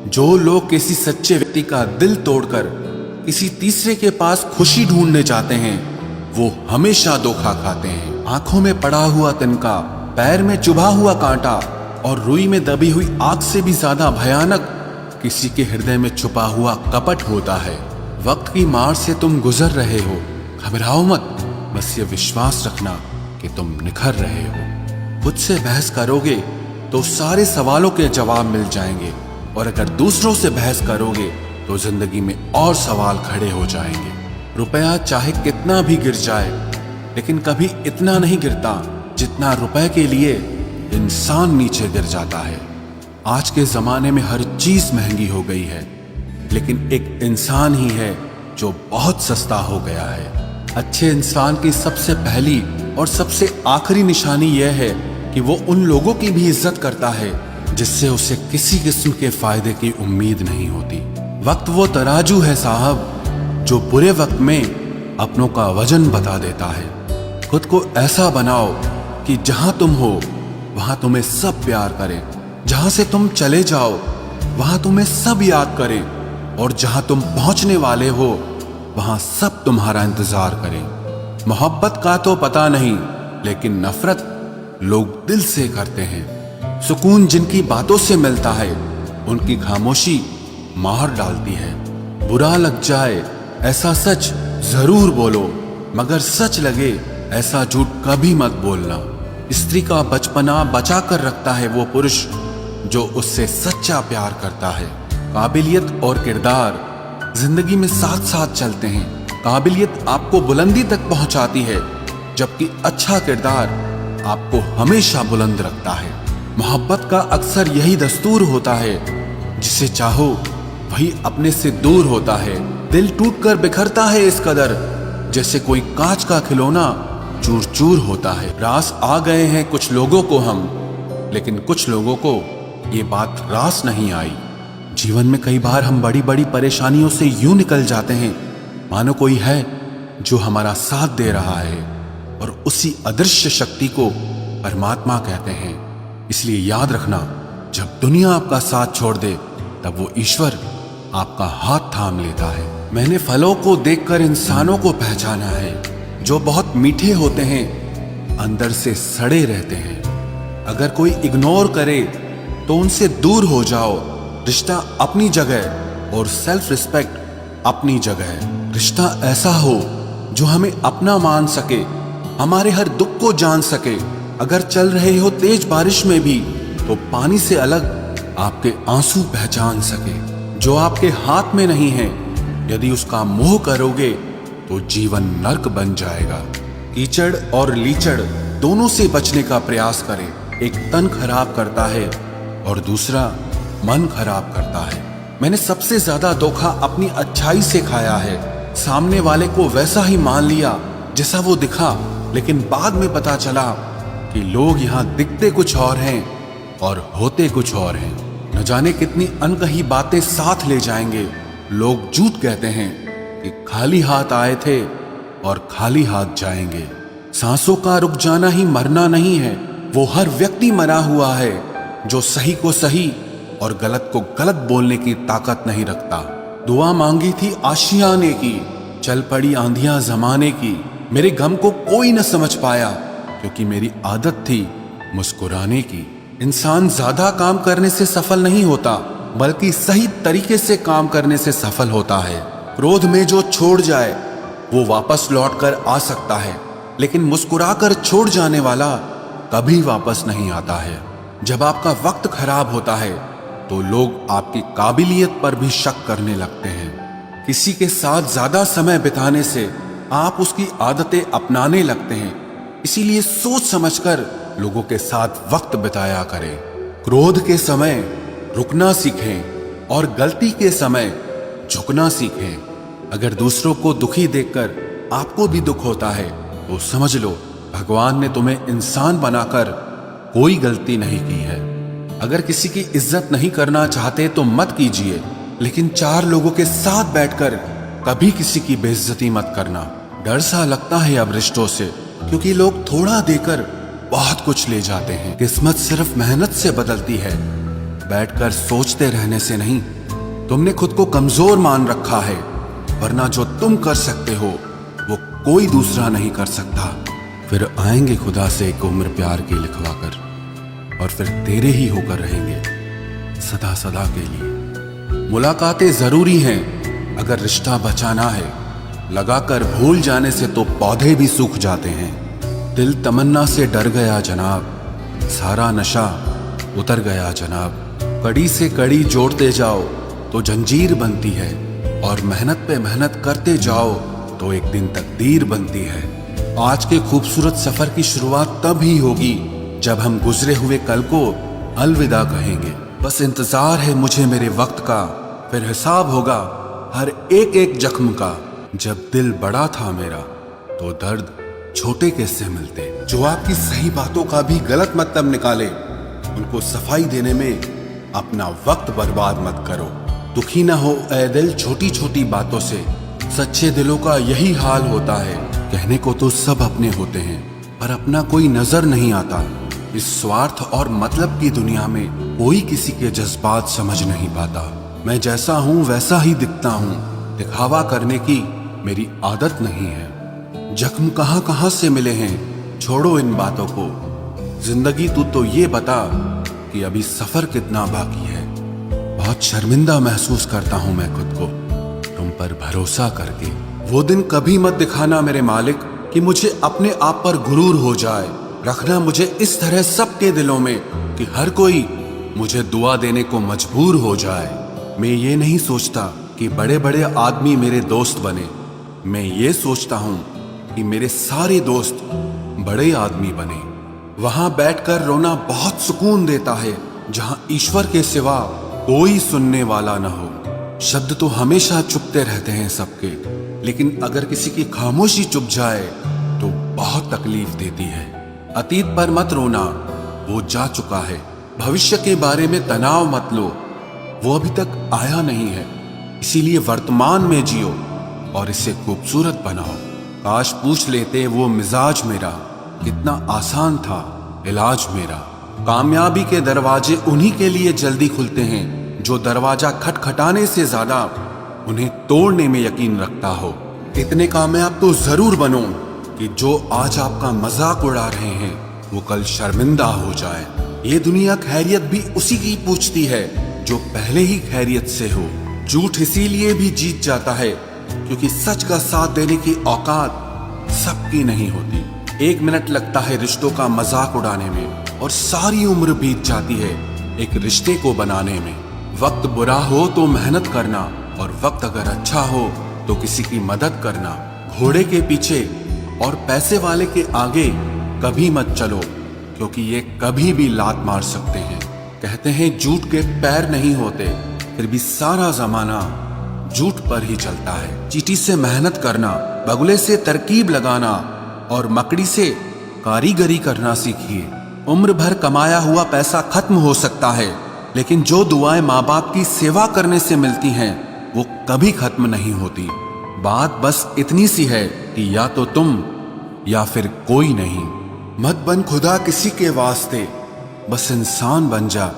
जो लोग किसी सच्चे व्यक्ति का दिल तोड़कर किसी तीसरे के पास खुशी ढूंढने जाते हैं, वो हमेशा धोखा खाते हैं। आंखों में पड़ा हुआ तिनका, पैर में चुभा हुआ कांटा और रुई में दबी हुई आग से भी ज्यादा भयानक किसी के हृदय में छुपा हुआ कपट होता है। वक्त की मार से तुम गुजर रहे हो, घबराओ मत, बस ये विश्वास रखना कि तुम निखर रहे हो। खुद से बहस करोगे तो सारे सवालों के जवाब मिल जाएंगे, और अगर दूसरों से बहस करोगे तो जिंदगी में और सवाल खड़े हो जाएंगे। रुपया चाहे कितना भी गिर जाए, लेकिन कभी इतना नहीं गिरता जितना रुपए के लिए इंसान नीचे गिर जाता है। आज के जमाने में हर चीज महंगी हो गई है, लेकिन एक इंसान ही है जो बहुत सस्ता हो गया है। अच्छे इंसान की सबसे पहली और सबसे आखिरी निशानी यह है कि वो उन लोगों की भी इज्जत करता है जिससे उसे किसी किस्म के फायदे की उम्मीद नहीं होती। वक्त वो तराजू है साहब, जो बुरे वक्त में अपनों का वजन बता देता है। खुद को ऐसा बनाओ कि जहां तुम हो वहां तुम्हें सब प्यार करें, जहां से तुम चले जाओ वहां तुम्हें सब याद करें, और जहां तुम पहुंचने वाले हो वहां सब तुम्हारा इंतजार करें। मोहब्बत का तो पता नहीं, लेकिन नफरत लोग दिल से करते हैं। सुकून जिनकी बातों से मिलता है, उनकी खामोशी मार डालती है। बुरा लग जाए ऐसा सच जरूर बोलो, मगर सच लगे ऐसा झूठ कभी मत बोलना। स्त्री का बचपना बचा कर रखता है वो पुरुष जो उससे सच्चा प्यार करता है। काबिलियत और किरदार जिंदगी में साथ साथ चलते हैं। काबिलियत आपको बुलंदी तक पहुंचाती है, जबकि अच्छा किरदार आपको हमेशा बुलंद रखता है। मोहब्बत का अक्सर यही दस्तूर होता है, जिसे चाहो वही अपने से दूर होता है। दिल टूटकर बिखरता है इस कदर, जैसे कोई कांच का खिलौना चूर चूर होता है। रास आ गए हैं कुछ लोगों को हम, लेकिन कुछ लोगों को ये बात रास नहीं आई। जीवन में कई बार हम बड़ी बड़ी परेशानियों से यूं निकल जाते हैं मानो कोई है जो हमारा साथ दे रहा है, और उसी अदृश्य शक्ति को परमात्मा कहते हैं। इसलिए याद रखना, जब दुनिया आपका साथ छोड़ दे तब वो ईश्वर आपका हाथ थाम लेता है। मैंने फलों को देखकर इंसानों को पहचाना है, जो बहुत मीठे होते हैं अंदर से सड़े रहते हैं। अगर कोई इग्नोर करे तो उनसे दूर हो जाओ। रिश्ता अपनी जगह और सेल्फ रिस्पेक्ट अपनी जगह। रिश्ता ऐसा हो जो हमें अपना मान सके, हमारे हर दुख को जान सके। अगर चल रहे हो तेज बारिश में भी तो पानी से अलग आपके आंसू पहचान सके। जो आपके हाथ में नहीं है, यदि उसका मोह करोगे तो जीवन नर्क बन जाएगा। कीचड़ और लीचड़ दोनों से बचने का प्रयास करें। एक तन खराब करता है और दूसरा मन खराब करता है। मैंने सबसे ज्यादा धोखा अपनी अच्छाई से खाया है। सामने वाले को वैसा ही मान लिया जैसा वो दिखा, लेकिन बाद में पता चला कि लोग यहाँ दिखते कुछ और हैं और होते कुछ और हैं। न जाने कितनी अनकही बातें साथ ले जाएंगे। लोग झूठ कहते हैं कि खाली हाथ आए थे और खाली हाथ जाएंगे। सांसों का रुक जाना ही मरना नहीं है, वो हर व्यक्ति मरा हुआ है जो सही को सही और गलत को गलत बोलने की ताकत नहीं रखता। दुआ मांगी थी आशियाने की, चल पड़ी आंधियां जमाने की। मेरे गम को कोई न समझ पाया, क्योंकि मेरी आदत थी मुस्कुराने की। इंसान ज्यादा काम करने से सफल नहीं होता, बल्कि सही तरीके से काम करने से सफल होता है। क्रोध में जो छोड़ जाए वो वापस लौट कर आ सकता है, लेकिन मुस्कुराकर छोड़ जाने वाला कभी वापस नहीं आता है। जब आपका वक्त खराब होता है तो लोग आपकी काबिलियत पर भी शक करने लगते हैं। किसी के साथ ज्यादा समय बिताने से आप उसकी आदतें अपनाने लगते हैं। इसीलिए सोच समझकर लोगों के साथ वक्त बिताया करें। क्रोध के समय रुकना सीखें और गलती के समय झुकना सीखें। अगर दूसरों को दुखी देखकर आपको भी दुख होता है तो समझ लो भगवान ने तुम्हें इंसान बनाकर कोई गलती नहीं की है। अगर किसी की इज्जत नहीं करना चाहते तो मत कीजिए, लेकिन चार लोगों के साथ बैठकर कभी किसी की बेइज्जती मत करना। डर सा लगता है अब रिश्तों से, क्योंकि लोग थोड़ा देकर बहुत कुछ ले जाते हैं। किस्मत सिर्फ मेहनत से बदलती है, बैठकर सोचते रहने से नहीं। तुमने खुद को कमजोर मान रखा है, वरना जो तुम कर सकते हो वो कोई दूसरा नहीं कर सकता। फिर आएंगे खुदा से एक उम्र प्यार की लिखवा कर, और फिर तेरे ही होकर रहेंगे सदा सदा के लिए। मुलाकातें जरूरी हैं अगर रिश्ता बचाना है, लगाकर भूल जाने से तो पौधे भी सूख जाते हैं। दिल तमन्ना से डर गया जनाब, सारा नशा उतर गया जनाब। कड़ी से कड़ी जोड़ते जाओ तो जंजीर बनती है, और मेहनत पे मेहनत करते जाओ तो एक दिन तकदीर बनती है। आज के खूबसूरत सफर की शुरुआत तब ही होगी जब हम गुजरे हुए कल को अलविदा कहेंगे। बस इंतजार है मुझे मेरे वक्त का, फिर हिसाब होगा हर एक एक जख्म का। जब दिल बड़ा था मेरा तो दर्द छोटे किससे मिलते। जो आपकी सही बातों का भी गलत मतलब निकाले, उनको सफाई देने में अपना वक्त बर्बाद मत करो। दुखी ना हो ऐ दिल छोटी छोटी बातों से, सच्चे दिलों का यही हाल होता है। कहने को तो सब अपने होते हैं, पर अपना कोई नजर नहीं आता। इस स्वार्थ और मतलब की दुनिया में कोई किसी के जज्बात समझ नहीं पाता। मैं जैसा हूं वैसा ही दिखता हूं, दिखावा करने की मेरी आदत नहीं है। जख्म कहां कहां से मिले हैं, छोड़ो इन बातों को। जिंदगी तू तो ये बता कि अभी सफर कितना बाकी है। बहुत शर्मिंदा महसूस करता हूं मैं खुद को तुम पर भरोसा करके। वो दिन कभी मत दिखाना मेरे मालिक कि मुझे अपने आप पर गुरूर हो जाए। रखना मुझे इस तरह सबके दिलों में कि हर कोई मुझे दुआ देने को मजबूर हो जाए। मैं ये नहीं सोचता कि बड़े बड़े आदमी मेरे दोस्त बने, मैं ये सोचता हूं कि मेरे सारे दोस्त बड़े आदमी बने। वहां बैठकर रोना बहुत सुकून देता है, जहां ईश्वर के सिवा कोई सुनने वाला न हो। शब्द तो हमेशा चुपते रहते हैं सबके, लेकिन अगर किसी की खामोशी चुप जाए तो बहुत तकलीफ देती है। अतीत पर मत रोना, वो जा चुका है। भविष्य के बारे में तनाव मत लो, वो अभी तक आया नहीं है। इसीलिए वर्तमान में जियो और इसे खूबसूरत बनाओ। काश पूछ लेते वो मिजाज मेरा कितना आसान था इलाज मेरा। कामयाबी के दरवाजे उन्हीं के लिए जल्दी खुलते हैं जो दरवाजा खटखटाने से ज्यादा उन्हें तोड़ने में यकीन रखता हो। इतने कामयाब तो जरूर बनो कि जो आज आपका मजाक उड़ा रहे हैं वो कल शर्मिंदा हो जाए। ये दुनिया खैरियत भी उसी की पूछती है जो पहले ही खैरियत से हो। झूठ इसीलिए भी जीत जाता है क्योंकि सच का साथ देने की औकात सबकी नहीं होती। 1 मिनट लगता है रिश्तों का मजाक उड़ाने में और सारी उम्र बीत जाती है एक रिश्ते को बनाने में। वक्त बुरा हो तो मेहनत करना, और वक्त अगर अच्छा हो तो किसी की मदद करना। घोड़े के पीछे और पैसे वाले के आगे कभी मत चलो, क्योंकि ये कभी भी लात मार सकते हैं। कहते हैं झूठ के पैर नहीं होते, फिर भी सारा जमाना झूठ पर ही चलता है। चींटी से मेहनत करना, बगुले से तरकीब लगाना और मकड़ी से कारीगरी करना सीखिए। उम्र भर कमाया हुआ पैसा खत्म हो सकता है, लेकिन जो दुआएं माँ बाप की सेवा करने से मिलती हैं वो कभी खत्म नहीं होती। बात बस इतनी सी है कि या तो तुम या फिर कोई नहीं। मत बन खुदा किसी के वास्ते, बस इंसान बन जा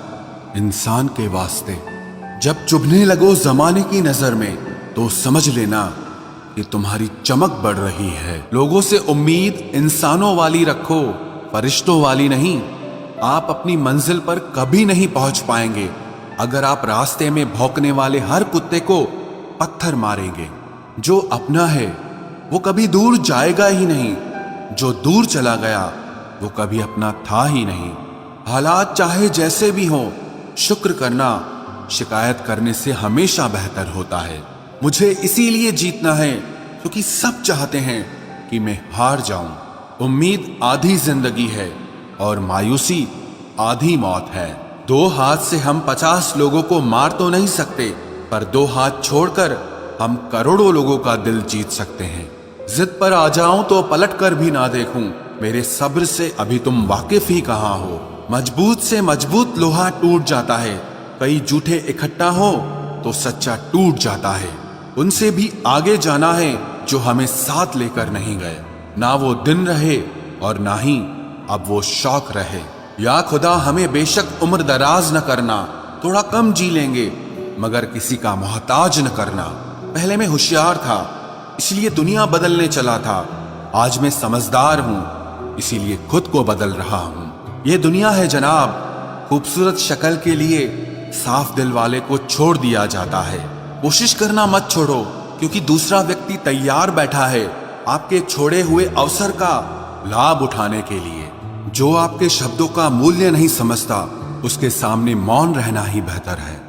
इंसान के वास्ते। जब चुभने लगो जमाने की नजर में तो समझ लेना कि तुम्हारी चमक बढ़ रही है। लोगों से उम्मीद इंसानों वाली रखो, फरिश्तों वाली नहीं। आप अपनी मंजिल पर कभी नहीं पहुंच पाएंगे अगर आप रास्ते में भौंकने वाले हर कुत्ते को पत्थर मारेंगे। जो अपना है वो कभी दूर जाएगा ही नहीं, जो दूर चला गया वो कभी अपना था ही नहीं। हालात चाहे जैसे भी हो, शुक्र करना शिकायत करने से हमेशा बेहतर होता है। मुझे इसीलिए जीतना है क्योंकि सब चाहते हैं कि मैं हार जाऊं। उम्मीद आधी जिंदगी है और मायूसी आधी मौत है। 2 हाथ से हम 50 लोगों को मार तो नहीं सकते, पर 2 हाथ छोड़कर हम करोड़ों लोगों का दिल जीत सकते हैं। जिद पर आ जाऊं तो पलट कर भी ना देखूं, मेरे सब्र से अभी तुम वाकिफ ही कहां हो। मजबूत से मजबूत लोहा टूट जाता है, कई झूठे इकट्ठा हो तो सच्चा टूट जाता है। उनसे भी आगे जाना है जो हमें साथ लेकर नहीं गए। ना वो दिन रहे और ना ही अब वो शौक रहे। या खुदा हमें बेशक उम्र दराज न करना, थोड़ा कम जी लेंगे, मगर किसी का मोहताज न करना। पहले मैं होशियार था, इसलिए दुनिया बदलने चला था। आज मैं समझदार हूं, इसीलिए खुद को बदल रहा हूं। ये दुनिया है जनाब, खूबसूरत शक्ल के लिए साफ दिल वाले को छोड़ दिया जाता है। कोशिश करना मत छोड़ो, क्योंकि दूसरा व्यक्ति तैयार बैठा है आपके छोड़े हुए अवसर का लाभ उठाने के लिए। जो आपके शब्दों का मूल्य नहीं समझता, उसके सामने मौन रहना ही बेहतर है।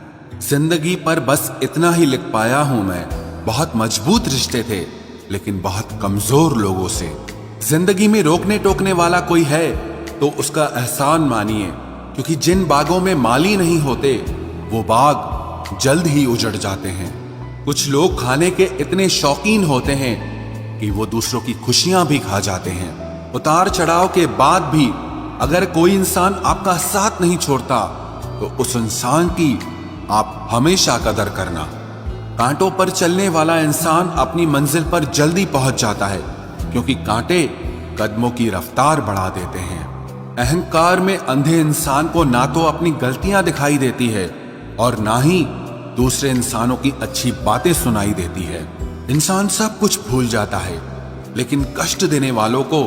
जिंदगी पर बस इतना ही लिख पाया हूं मैं, बहुत मजबूत रिश्ते थे लेकिन बहुत कमजोर लोगों से। जिंदगी में रोकने टोकने वाला कोई है तो उसका एहसान मानिए, क्योंकि जिन बागों में माली नहीं होते वो बाग जल्द ही उजड़ जाते हैं। कुछ लोग खाने के इतने शौकीन होते हैं कि वो दूसरों की खुशियां भी खा जाते हैं। उतार चढ़ाव के बाद भी अगर कोई इंसान आपका साथ नहीं छोड़ता तो उस इंसान की आप हमेशा कदर करना। कांटों पर चलने वाला इंसान अपनी मंजिल पर जल्दी पहुंच जाता है, क्योंकि कांटे कदमों की रफ्तार बढ़ा देते हैं। अहंकार में अंधे इंसान को ना तो अपनी गलतियां दिखाई देती है और ना ही दूसरे इंसानों की अच्छी बातें सुनाई देती है। इंसान सब कुछ भूल जाता है, लेकिन कष्ट देने वालों को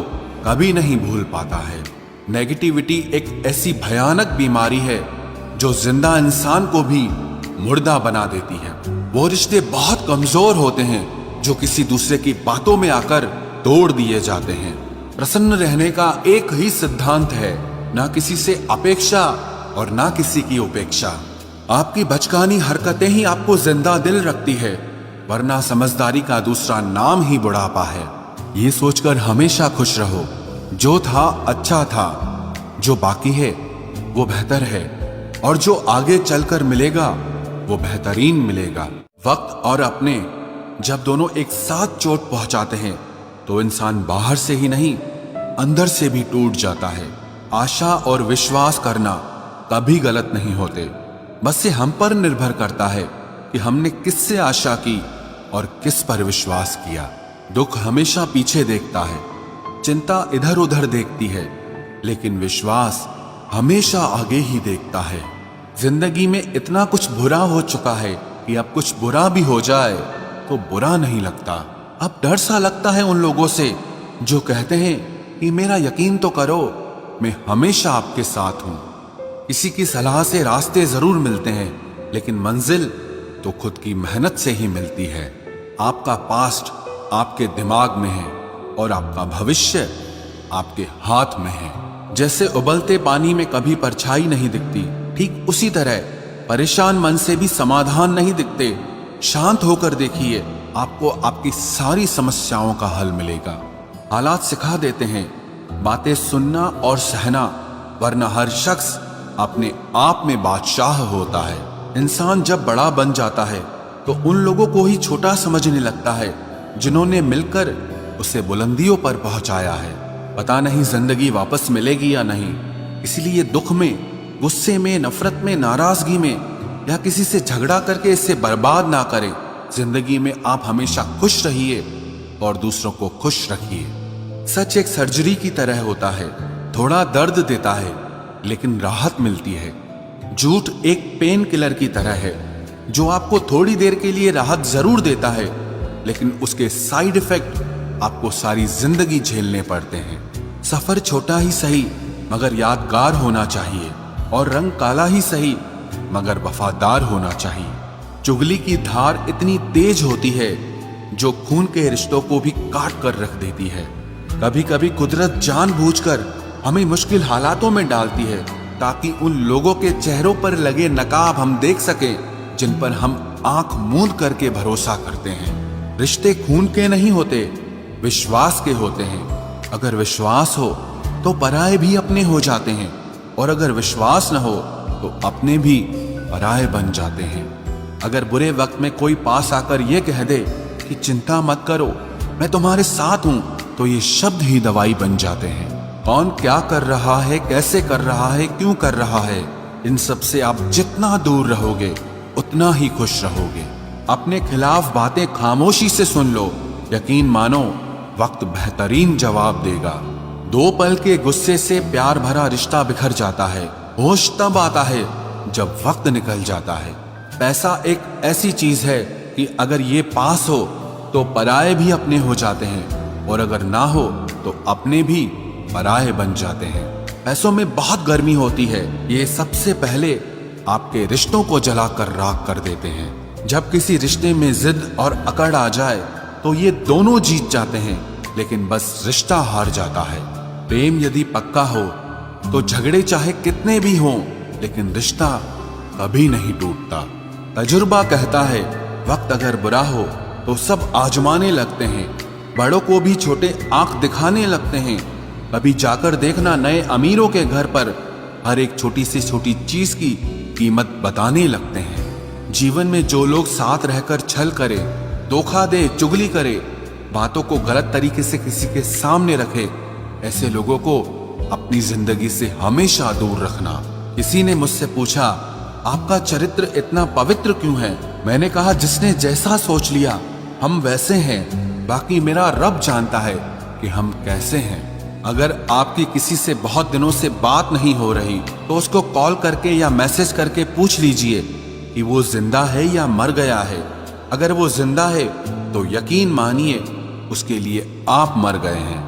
कभी नहीं भूल पाता है। नेगेटिविटी एक ऐसी भयानक बीमारी है जो जिंदा इंसान को भी मुर्दा बना देती है। वो रिश्ते बहुत कमजोर होते हैं जो किसी दूसरे की बातों में आकर तोड़ दिए जाते हैं। प्रसन्न रहने का एक ही सिद्धांत है, ना किसी से अपेक्षा और ना किसी की उपेक्षा। आपकी बचकानी हरकतें ही आपको जिंदा दिल रखती है, वरना समझदारी का दूसरा नाम ही बुढ़ापा है। ये सोचकर हमेशा खुश रहो, जो था अच्छा था, जो बाकी है वो बेहतर है, और जो आगे चलकर मिलेगा वो बेहतरीन मिलेगा। वक्त और अपने जब दोनों एक साथ चोट पहुंचाते हैं तो इंसान बाहर से ही नहीं अंदर से भी टूट जाता है। आशा और विश्वास करना कभी गलत नहीं होते, बस ये हम पर निर्भर करता है कि हमने किससे आशा की और किस पर विश्वास किया। दुख हमेशा पीछे देखता है, चिंता इधर उधर देखती है, लेकिन विश्वास हमेशा आगे ही देखता है। जिंदगी में इतना कुछ बुरा हो चुका है कि अब कुछ बुरा भी हो जाए तो बुरा नहीं लगता। अब डर सा लगता है उन लोगों से जो कहते हैं कि मेरा यकीन तो करो, मैं हमेशा आपके साथ हूं। किसी की सलाह से रास्ते जरूर मिलते हैं, लेकिन मंजिल तो खुद की मेहनत से ही मिलती है। आपका पास्ट आपके दिमाग में है और आपका भविष्य आपके हाथ में है। जैसे उबलते पानी में कभी परछाई नहीं दिखती, ठीक उसी तरह परेशान मन से भी समाधान नहीं दिखते। शांत होकर देखिए, आपको आपकी सारी समस्याओं का हल मिलेगा। हालात सिखा देते हैं बातें सुनना और सहना, वरना हर शख्स अपने आप में बादशाह होता है। इंसान जब बड़ा बन जाता है तो उन लोगों को ही छोटा समझने लगता है जिन्होंने मिलकर उसे बुलंदियों पर पहुंचाया है। पता नहीं जिंदगी वापस मिलेगी या नहीं, इसलिए दुख में, गुस्से में, नफरत में, नाराजगी में या किसी से झगड़ा करके इसे बर्बाद ना करें। जिंदगी में आप हमेशा खुश रहिए और दूसरों को खुश रखिए। सच एक सर्जरी की तरह होता है, थोड़ा दर्द देता है लेकिन राहत मिलती है। झूठ एक पेन किलर की तरह है जो आपको थोड़ी देर के लिए राहत जरूर देता है, लेकिन उसके साइड इफेक्ट आपको सारी जिंदगी झेलने पड़ते हैं। सफर छोटा ही सही मगर यादगार होना चाहिए, और रंग काला ही सही मगर वफादार होना चाहिए। चुगली की धार इतनी तेज होती है जो खून के रिश्तों को भी काट कर रख देती है। कभी कभी कुदरत जानबूझकर हमें मुश्किल हालातों में डालती है ताकि उन लोगों के चेहरों पर लगे नकाब हम देख सकें जिन पर हम आंख मूंद करके भरोसा करते हैं। रिश्ते खून के नहीं होते, विश्वास के होते हैं। अगर विश्वास हो तो पराये भी अपने हो जाते हैं, और अगर विश्वास न हो तो अपने भी पराये बन जाते हैं। अगर बुरे वक्त में कोई पास आकर यह कह दे कि चिंता मत करो, मैं तुम्हारे साथ हूं, तो ये शब्द ही दवाई बन जाते हैं। कौन क्या कर रहा है, कैसे कर रहा है, क्यों कर रहा है, इन सब से आप जितना दूर रहोगे उतना ही खुश रहोगे। अपने खिलाफ बातें खामोशी से सुन लो, यकीन मानो वक्त बेहतरीन जवाब देगा। दो पल के गुस्से से प्यार भरा रिश्ता बिखर जाता है। होश तब आता है जब वक्त निकल जाता है। पैसा एक ऐसी चीज है कि अगर ये पास हो तो पराये भी अपने हो जाते हैं, और अगर ना हो तो अपने भी पराये बन जाते हैं। पैसों में बहुत गर्मी होती है, ये सबसे पहले आपके रिश्तों को जलाकर राख कर देते हैं। जब किसी रिश्ते में जिद और अकड़ आ जाए तो ये दोनों जीत जाते हैं, लेकिन बस रिश्ता हार जाता है। प्रेम यदि पक्का हो तो झगड़े चाहे कितने भी हों, लेकिन रिश्ता कभी नहीं टूटता। तजुर्बा कहता है वक्त अगर बुरा हो तो सब आजमाने लगते हैं, बड़ों को भी छोटे आंख दिखाने लगते हैं। कभी जाकर देखना नए अमीरों के घर पर हर एक छोटी से छोटी चीज की कीमत बताने लगते हैं। जीवन में जो लोग साथ रहकर छल करे, धोखा दे, चुगली करे, बातों को गलत तरीके से किसी के सामने रखे, ऐसे लोगों को अपनी जिंदगी से हमेशा दूर रखना। किसी ने मुझसे पूछा, आपका चरित्र इतना पवित्र क्यों है? मैंने कहा, जिसने जैसा सोच लिया हम वैसे हैं, बाकी मेरा रब जानता है कि हम कैसे हैं। अगर आपकी किसी से बहुत दिनों से बात नहीं हो रही तो उसको कॉल करके या मैसेज करके पूछ लीजिए कि वो जिंदा है या मर गया है। अगर वो जिंदा है तो यकीन मानिए उसके लिए आप मर गए हैं।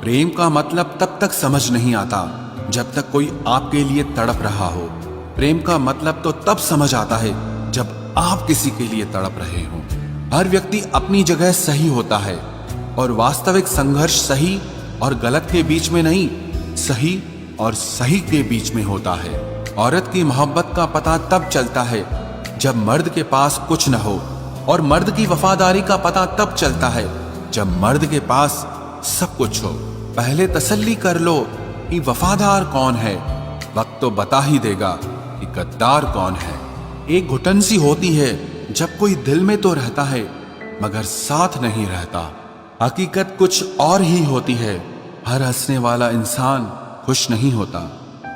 प्रेम का मतलब तब तक समझ नहीं आता जब तक कोई आपके लिए तड़प रहा हो। प्रेम का मतलब तो तब समझ आता है जब आप किसी के लिए तड़प रहे हो। हर व्यक्ति अपनी जगह सही होता है, और वास्तविक संघर्ष सही और गलत के बीच में नहीं, सही और सही के बीच में होता है। औरत की मोहब्बत का पता तब चलता है जब मर्द के पास कुछ न हो, और मर्द की वफादारी का पता तब चलता है जब मर्द के पास सब कुछ हो। पहले तसल्ली कर लो कि वफादार कौन है, वक्त तो बता ही देगा कि गद्दार कौन है। एक घुटन सी होती है जब कोई दिल में तो रहता है मगर साथ नहीं रहता। हकीकत कुछ और ही होती है, हर हंसने वाला इंसान खुश नहीं होता।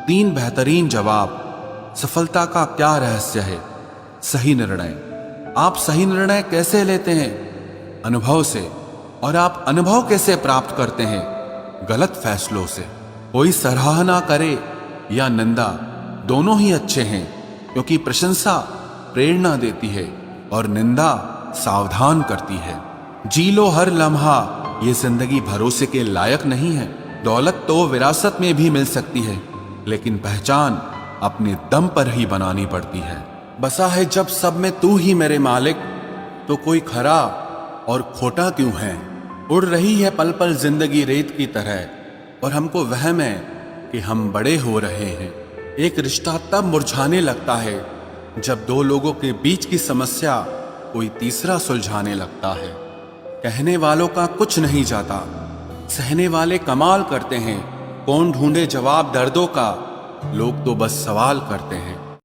3 बेहतरीन जवाब। सफलता का क्या रहस्य है? सही निर्णय। आप सही निर्णय कैसे लेते हैं? अनुभव से। और आप अनुभव कैसे प्राप्त करते हैं? गलत फैसलों से। कोई सराहना करे या निंदा, दोनों ही अच्छे हैं, क्योंकि प्रशंसा प्रेरणा देती है और निंदा सावधान करती है। जी लो हर लम्हा, ये जिंदगी भरोसे के लायक नहीं है। दौलत तो विरासत में भी मिल सकती है, लेकिन पहचान अपने दम पर ही बनानी पड़ती है। बसा है जब सब में तू ही मेरे मालिक, तो कोई खरा और खोटा क्यों है? उड़ रही है पल पल जिंदगी रेत की तरह, और हमको वहम है कि हम बड़े हो रहे हैं। एक रिश्ता तब मुरझाने लगता है जब 2 लोगों के बीच की समस्या कोई तीसरा सुलझाने लगता है। कहने वालों का कुछ नहीं जाता, सहने वाले कमाल करते हैं। कौन ढूंढे जवाब दर्दों का, लोग तो बस सवाल करते हैं।